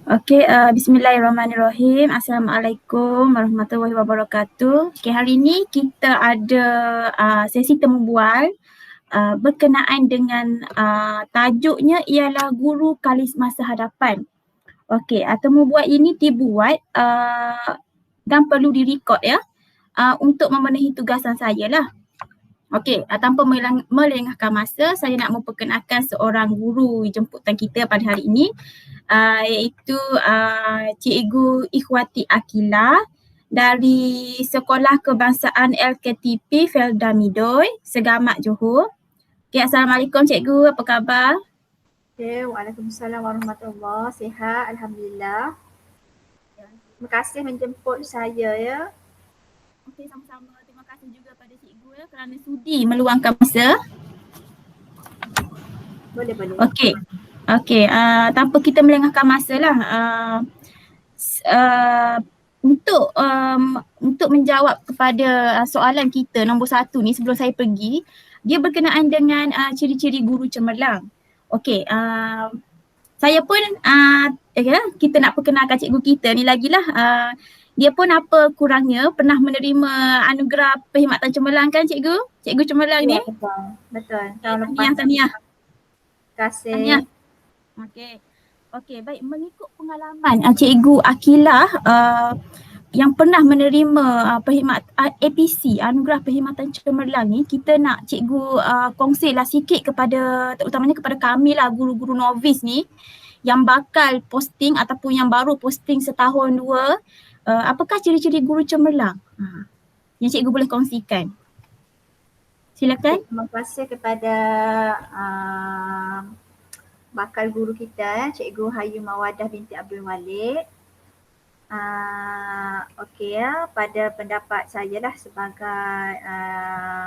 Okey, bismillahirrahmanirrahim. Assalamualaikum warahmatullahi wabarakatuh. Okey, hari ini kita ada sesi temu bual berkenaan dengan tajuknya ialah guru kali masa hadapan. Okey, temu bual ini dibuat dan perlu direkod ya untuk memenuhi tugasan saya lah. Okey, tanpa melengahkan masa, saya nak memperkenalkan seorang guru jemputan kita pada hari ini, iaitu Cikgu Ikhwati Akila dari Sekolah Kebangsaan LKTP Felda Midoi, Segamat, Johor. Okay, Assalamualaikum Cikgu, apa khabar? Okay, Waalaikumsalam warahmatullahi. Sihat, Alhamdulillah. Terima kasih menjemput saya ya. Okey, sama-sama. Terima kasih juga pada Cikgu ya kerana sudi meluangkan masa. Boleh. Okey, tanpa kita melengahkan masa lah. Untuk menjawab kepada soalan kita nombor 1 ni sebelum saya pergi, dia berkenaan dengan ciri-ciri guru cemerlang. Okey, saya pun kita nak perkenalkan cikgu kita ni lagi lah. Dia pun apa kurangnya pernah menerima anugerah perkhidmatan cemerlang kan cikgu? Cikgu cemerlang ni? Betul. Tahun lepas. Tahniah. Terima kasih. Okey, baik. Mengikut pengalaman Cikgu Akila yang pernah menerima APC, Anugerah Perkhidmatan Cemerlang ni, kita nak cikgu kongsilah sikit kepada, terutamanya kepada kami lah, guru-guru novice ni yang bakal posting ataupun yang baru posting setahun dua, apakah ciri-ciri guru cemerlang yang cikgu boleh kongsikan? Silakan. Terima kasih kepada bakal guru kita, Cikgu Hayu Mawadah binti Abdul Malik. Okey ya, pada pendapat saya lah sebagai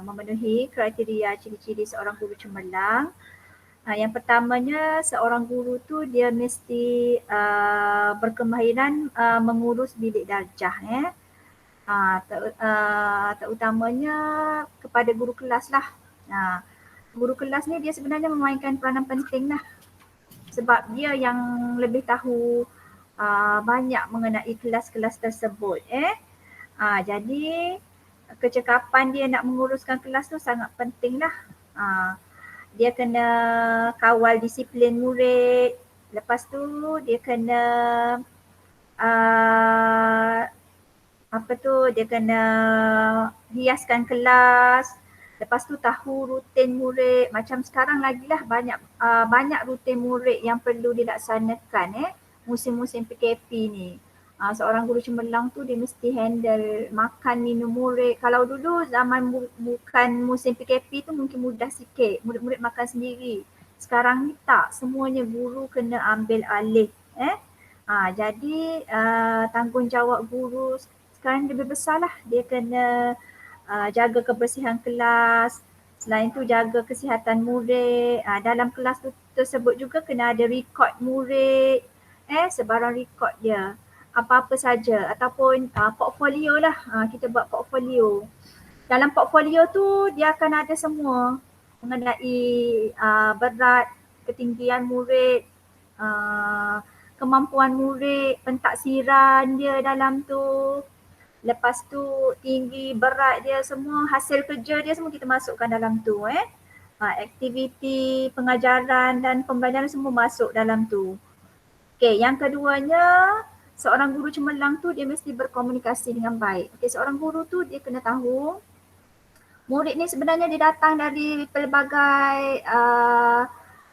memenuhi kriteria ciri-ciri seorang guru cemerlang. Yang pertamanya, seorang guru tu dia mesti berkemahiran mengurus bilik darjah terutamanya kepada guru kelas lah. Guru kelas ni dia sebenarnya memainkan peranan penting lah sebab dia yang lebih tahu banyak mengenai kelas-kelas tersebut. Jadi kecekapan dia nak menguruskan kelas tu sangat penting lah. Dia kena kawal disiplin murid, lepas tu dia kena dia kena hiaskan kelas, lepas tu tahu rutin murid. Macam sekarang lagi lah banyak rutin murid yang perlu dilaksanakan musim-musim PKP ni. Seorang guru cemerlang tu dia mesti handle makan minum murid. Kalau dulu zaman bukan musim PKP tu mungkin mudah sikit, murid-murid makan sendiri. Sekarang ni tak, semuanya guru kena ambil alih. Jadi tanggungjawab guru sekarang lebih besar lah. Dia kena jaga kebersihan kelas, selain tu jaga kesihatan murid. Dalam kelas tu tersebut juga kena ada rekod murid, sebarang rekod dia. Apa-apa saja ataupun portfolio lah, kita buat portfolio. Dalam portfolio tu dia akan ada semua mengenai berat, ketinggian murid, kemampuan murid, pentaksiran dia dalam tu. Lepas tu tinggi, berat dia semua, hasil kerja dia semua kita masukkan dalam tu. Aktiviti, pengajaran dan pembelajaran semua masuk dalam tu. Okey, yang keduanya, seorang guru cemerlang tu dia mesti berkomunikasi dengan baik. Okey, seorang guru tu dia kena tahu murid ni sebenarnya dia datang dari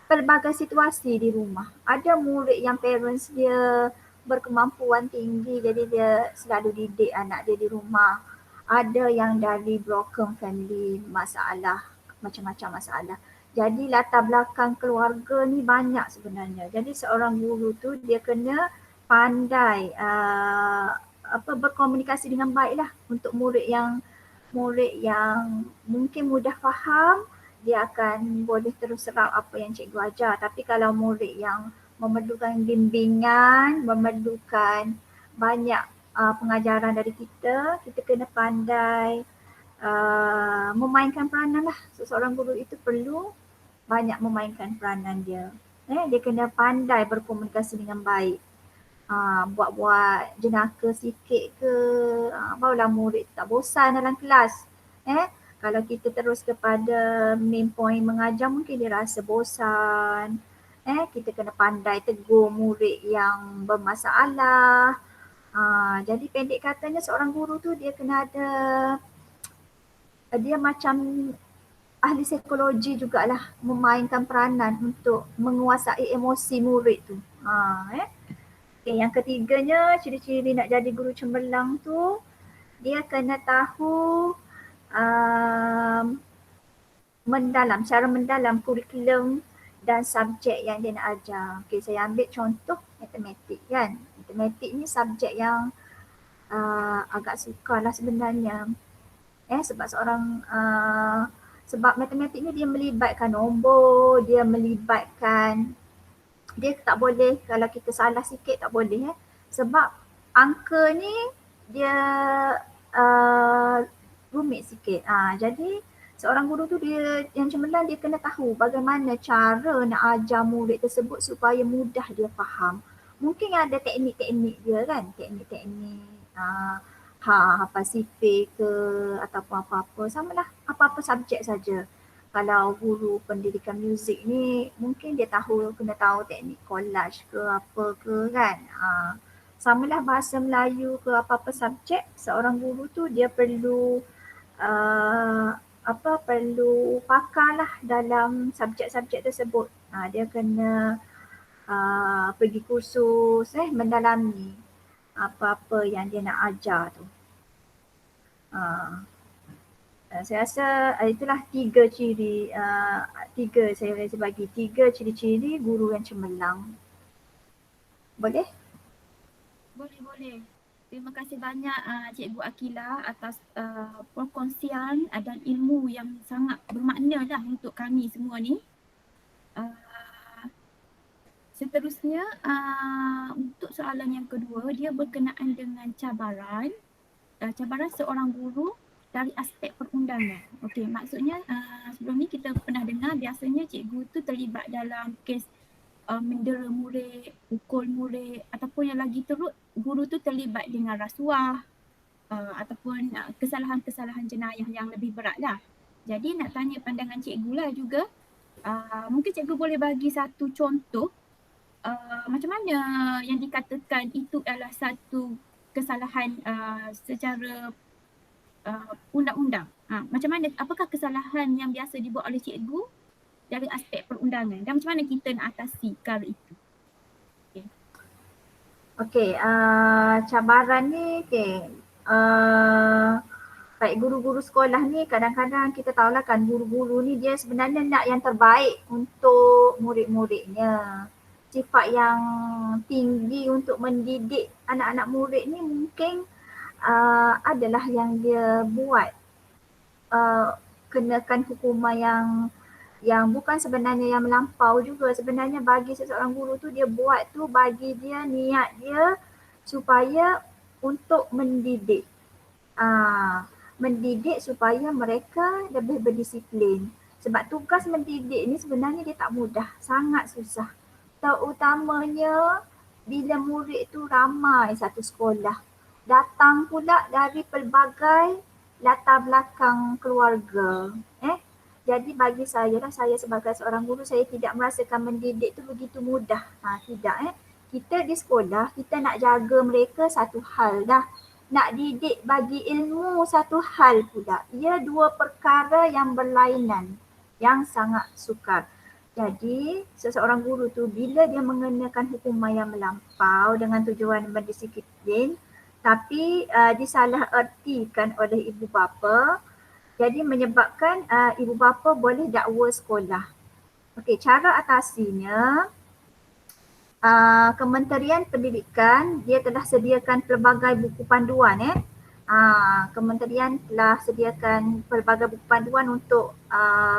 pelbagai situasi di rumah. Ada murid yang parents dia berkemampuan tinggi jadi dia selalu didik anak dia di rumah. Ada yang dari broken family, masalah, macam-macam masalah. Jadi latar belakang keluarga ni banyak sebenarnya. Jadi seorang guru tu dia kena pandai berkomunikasi dengan baik lah untuk murid yang mungkin mudah faham, dia akan boleh terus serap apa yang cikgu ajar. Tapi kalau murid yang memerlukan bimbingan, memerlukan banyak pengajaran dari kita kena pandai memainkan peranan lah. Seorang guru itu perlu banyak memainkan peranan dia. Dia kena pandai berkomunikasi dengan baik. buat-buat jenaka sikit ke, barulah murid tak bosan dalam kelas. Kalau kita terus kepada main point mengajar mungkin dia rasa bosan. Kita kena pandai tegur murid yang bermasalah. Jadi pendek katanya seorang guru tu dia kena ada, dia macam ahli psikologi jugalah, memainkan peranan untuk menguasai emosi murid tu. Okay, yang ketiganya, ciri-ciri nak jadi guru cemerlang tu, dia kena tahu secara mendalam kurikulum dan subjek yang dia nak ajar. Okay, saya ambil contoh matematik kan. Matematik ni subjek yang agak sukar lah sebenarnya. Sebab matematik ni dia melibatkan nombor, dia melibatkan, dia tak boleh, kalau kita salah sikit tak boleh. Sebab angka ni dia rumit sikit. Jadi seorang guru tu dia yang cemerlang dia kena tahu bagaimana cara nak ajar murid tersebut supaya mudah dia faham. Mungkin ada teknik-teknik dia kan, teknik-teknik hafal sifir ke ataupun apa-apa, samalah apa-apa subjek saja. Kalau guru pendidikan muzik ni mungkin dia kena tahu teknik collage ke apa ke kan. Samalah bahasa Melayu ke apa-apa subjek, seorang guru tu dia perlu perlu pakar lah dalam subjek-subjek tersebut. Dia kena pergi kursus mendalami apa-apa yang dia nak ajar tu. Saya rasa itulah tiga ciri, saya bagi tiga ciri-ciri guru yang cemerlang. Boleh? Boleh. Terima kasih banyak Cikgu Akila atas perkongsian dan ilmu yang sangat bermakna lah untuk kami semua ni. Seterusnya untuk soalan yang kedua, dia berkenaan dengan cabaran seorang guru dari aspek perundangan. Okey, maksudnya sebelum ni kita pernah dengar biasanya cikgu tu terlibat dalam kes mendera murid, pukul murid ataupun yang lagi teruk guru tu terlibat dengan rasuah ataupun kesalahan-kesalahan jenayah yang lebih berat lah. Jadi nak tanya pandangan cikgu lah juga, mungkin cikgu boleh bagi satu contoh macam mana yang dikatakan itu adalah satu kesalahan secara undang-undang. Macam mana, apakah kesalahan yang biasa dibuat oleh cikgu dari aspek perundangan dan macam mana kita nak atasi perkara itu? Okey, cabaran ni baik guru-guru sekolah ni kadang-kadang kita tahulah kan guru-guru ni dia sebenarnya nak yang terbaik untuk murid-muridnya. Sifat yang tinggi untuk mendidik anak-anak murid ni mungkin adalah yang dia buat kenakan hukuman yang bukan sebenarnya yang melampau juga. Sebenarnya bagi seseorang guru tu dia buat tu bagi dia niat dia supaya untuk mendidik. Mendidik supaya mereka lebih berdisiplin. Sebab tugas mendidik ni sebenarnya dia tak mudah, sangat susah. Terutamanya bila murid tu ramai satu sekolah. Datang pula dari pelbagai latar belakang keluarga. Jadi bagi saya sebagai seorang guru, saya tidak merasakan mendidik tu begitu mudah. Tidak. Kita di sekolah, kita nak jaga mereka satu hal dah. Nak didik bagi ilmu satu hal pula. Ia dua perkara yang berlainan, yang sangat sukar. Jadi seseorang guru tu bila dia mengenakan hukuman yang melampau dengan tujuan berdisiplin, tapi disalahertikan oleh ibu bapa, jadi menyebabkan ibu bapa boleh dakwa sekolah. Okey, cara atasinya, Kementerian Pendidikan dia telah sediakan pelbagai buku panduan. Kementerian telah sediakan pelbagai buku panduan untuk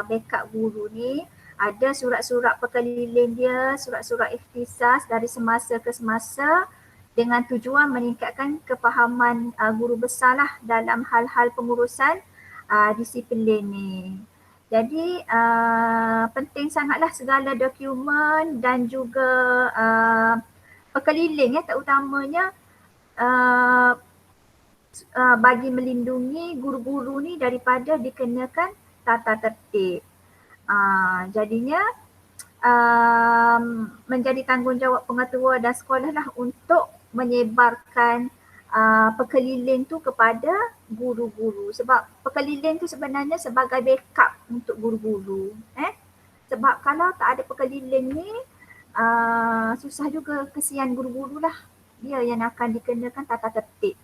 backup guru ni. Ada surat-surat perkeliling dia, surat-surat ikhtisas dari semasa ke semasa dengan tujuan meningkatkan kefahaman guru besar lah dalam hal-hal pengurusan disiplin ni. Jadi penting sangatlah segala dokumen dan juga Pekeliling terutamanya uh, bagi melindungi guru-guru ni daripada dikenakan tata tertib. Jadinya menjadi tanggungjawab pengetua dan sekolah lah untuk menyebarkan pekeliling tu kepada guru-guru. Sebab pekeliling tu sebenarnya sebagai backup untuk guru-guru. Sebab kalau tak ada pekeliling ni susah juga, kesian guru-guru lah. Dia yang akan dikenakan tata tertib.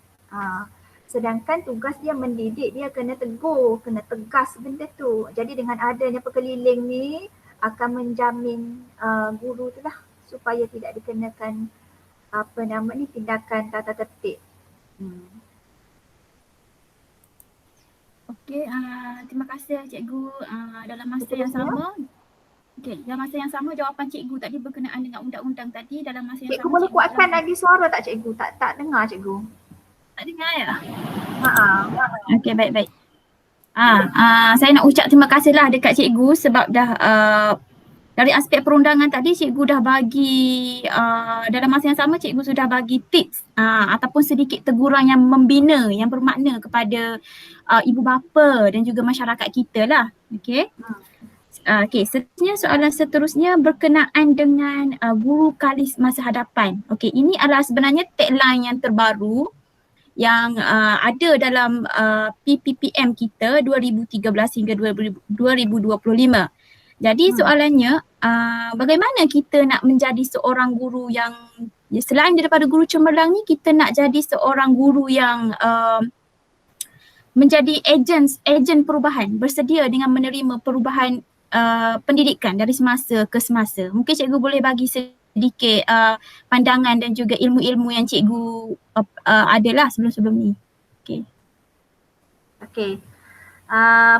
Sedangkan tugas dia mendidik, dia kena tegur, kena tegas benda tu. Jadi dengan adanya pekeliling ni akan menjamin guru tu lah supaya tidak dikenakan tindakan tata tertib. Okey, terima kasih cikgu. Dalam masa yang sama, dalam masa yang sama jawapan cikgu tadi berkenaan dengan undang-undang tadi, dalam masa yang Cikgu sama boleh kuatkan lagi suara tak cikgu? Tak dengar cikgu. Tak dengar ya? Okey, baik-baik. Saya nak ucap terima kasihlah dekat cikgu sebab dah dari aspek perundangan tadi cikgu dah bagi dalam masa yang sama cikgu sudah bagi tips ataupun sedikit teguran yang membina, yang bermakna kepada ibu bapa dan juga masyarakat kita lah. Okey. Seterusnya soalan seterusnya berkenaan dengan guru kalis masa hadapan. Okey, ini adalah sebenarnya tagline yang terbaru yang ada dalam PPPM kita 2013 hingga 2025. Jadi soalannya, bagaimana kita nak menjadi seorang guru yang, selain daripada guru cemerlang ni, kita nak jadi seorang guru yang menjadi ejen perubahan, bersedia dengan menerima perubahan pendidikan dari semasa ke semasa. Mungkin cikgu boleh bagi sedikit pandangan dan juga ilmu-ilmu yang cikgu adalah sebelum-sebelum ni. Okey.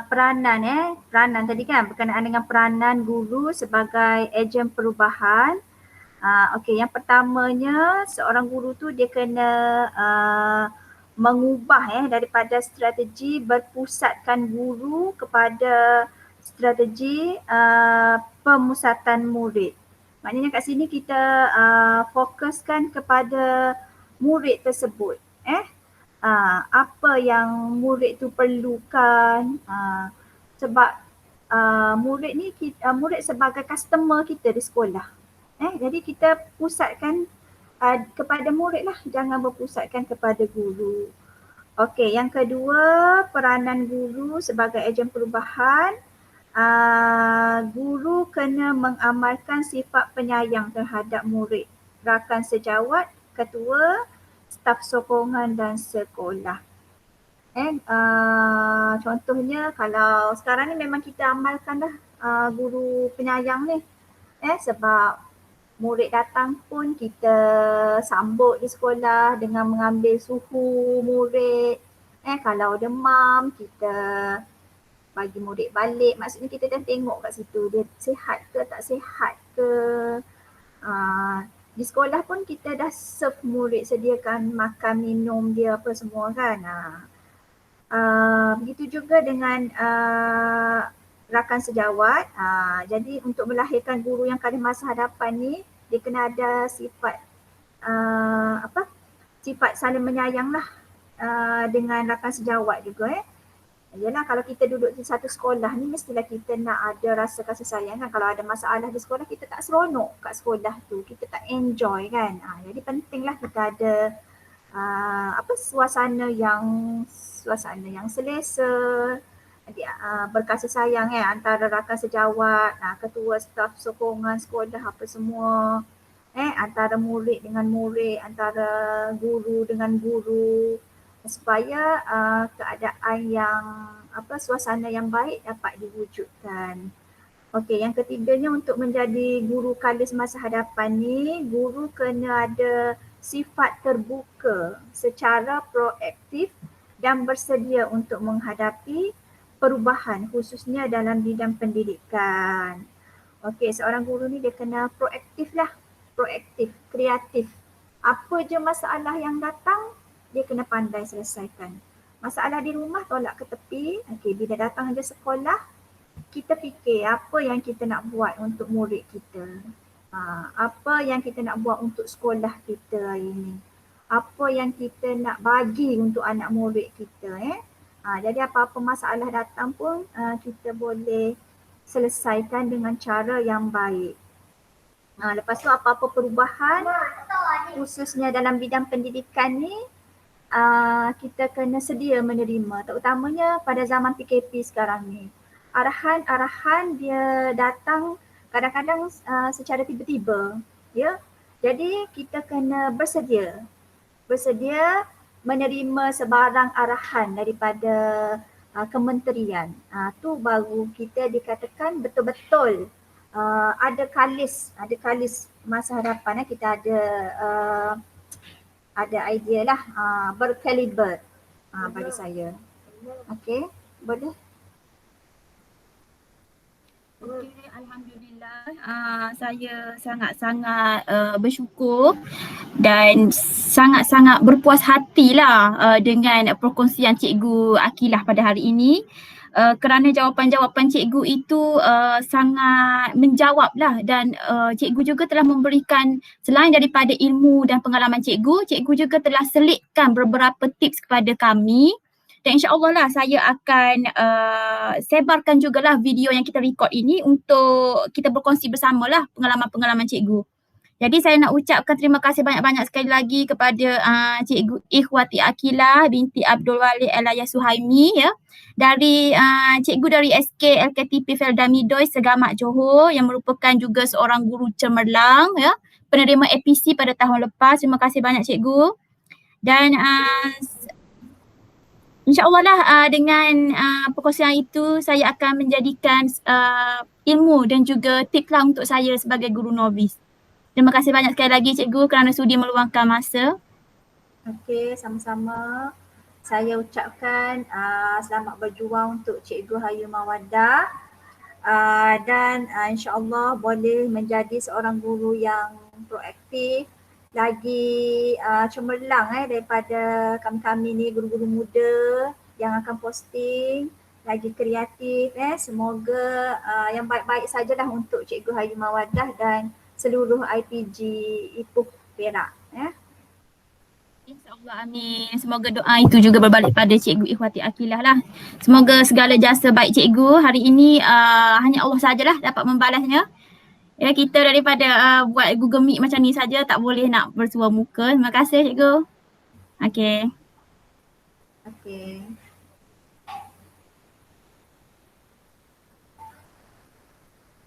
Peranan tadi kan berkenaan dengan peranan guru sebagai ejen perubahan. Okey, yang pertamanya seorang guru tu dia kena mengubah daripada strategi berpusatkan guru kepada strategi pemusatan murid. Maknanya kat sini kita fokuskan kepada murid tersebut. Apa yang murid tu perlukan, sebab murid ni murid sebagai customer kita di sekolah. Jadi kita pusatkan kepada murid lah, jangan berpusatkan kepada guru. Okey, yang kedua, peranan guru sebagai ejen perubahan. Guru kena mengamalkan sifat penyayang terhadap murid, rakan sejawat, ketua, staf sokongan dan sekolah. Contohnya kalau sekarang ni memang kita amalkan dah guru penyayang ni. Sebab murid datang pun kita sambut di sekolah dengan mengambil suhu murid. Kalau demam kita bagi murid balik. Maksudnya kita dah tengok kat situ dia sihat ke tak sihat ke. Di sekolah pun kita dah serve murid, sediakan makan minum dia apa semua kan. Begitu juga dengan rakan sejawat. Jadi untuk melahirkan guru yang kalis masa hadapan ni, dia kena ada sifat sifat saling menyayang lah dengan rakan sejawat juga. Yalah, kalau kita duduk di satu sekolah ni mestilah kita nak ada rasa kasih sayang kan. Kalau ada masalah di sekolah kita tak seronok kat sekolah tu, kita tak enjoy kan. Jadi pentinglah kita ada suasana yang selesa, berkasih sayang antara rakan sejawat, ketua staf sokongan sekolah apa semua, antara murid dengan murid, antara guru dengan guru, supaya keadaan yang suasana yang baik dapat diwujudkan. Okey, yang ketiganya untuk menjadi guru kalis masa hadapan ni, guru kena ada sifat terbuka secara proaktif dan bersedia untuk menghadapi perubahan khususnya dalam bidang pendidikan. Okey, seorang guru ni dia kena proaktif lah, kreatif. Apa je masalah yang datang, dia kena pandai selesaikan. Masalah di rumah tolak ke tepi. Okey, bila datang je sekolah, kita fikir apa yang kita nak buat untuk murid kita. Apa yang kita nak buat untuk sekolah kita hari ni? Apa yang kita nak bagi untuk anak murid kita jadi apa-apa masalah datang pun kita boleh selesaikan dengan cara yang baik. Lepas tu apa-apa perubahan khususnya dalam bidang pendidikan ni kita kena sedia menerima, terutamanya pada zaman PKP sekarang ni. Arahan-arahan dia datang kadang-kadang secara tiba-tiba, ya. Jadi kita kena bersedia menerima sebarang arahan daripada kementerian. Tu baru kita dikatakan betul-betul ada kalis masa hadapan. Kita ada idea lah berkaliber bagi saya. Okey, boleh? Okey, Alhamdulillah. Saya sangat-sangat bersyukur dan sangat-sangat berpuas hatilah dengan perkongsian Cikgu Akilah pada hari ini. Kerana jawapan-jawapan cikgu itu sangat menjawablah dan cikgu juga telah memberikan, selain daripada ilmu dan pengalaman cikgu juga telah selitkan beberapa tips kepada kami. Dan insya-Allah lah saya akan sebarkan jugalah video yang kita record ini untuk kita berkongsi bersamalah pengalaman-pengalaman cikgu. Jadi saya nak ucapkan terima kasih banyak-banyak sekali lagi kepada Cikgu Ikhwati Akilah binti Abdul Walid Elaya Suhaimi ya. Dari cikgu dari SK LKTP Felda Midoi Segamat Johor yang merupakan juga seorang guru cemerlang ya, penerima APC pada tahun lepas. Terima kasih banyak cikgu. Dan InsyaAllah lah dengan perkongsian itu saya akan menjadikan ilmu dan juga tips lah untuk saya sebagai guru novis. Terima kasih banyak sekali lagi cikgu kerana sudi meluangkan masa. Okey, sama-sama. Saya ucapkan selamat berjuang untuk Cikgu Hayu Mawaddah dan insya-Allah boleh menjadi seorang guru yang proaktif, lagi cemerlang daripada kami-kami ni guru-guru muda yang akan posting, lagi kreatif semoga yang baik-baik sajalah untuk Cikgu Hayu Mawaddah dan seluruh IPG Ipoh Perak InsyaAllah amin. Semoga doa itu juga berbalik pada Cikgu Ikhwati Akilah lah. Semoga segala jasa baik cikgu hari ini hanya Allah sajalah dapat membalasnya. Ya, kita daripada buat Google Meet macam ni saja tak boleh nak bersua muka. Terima kasih cikgu. Okey. Okey.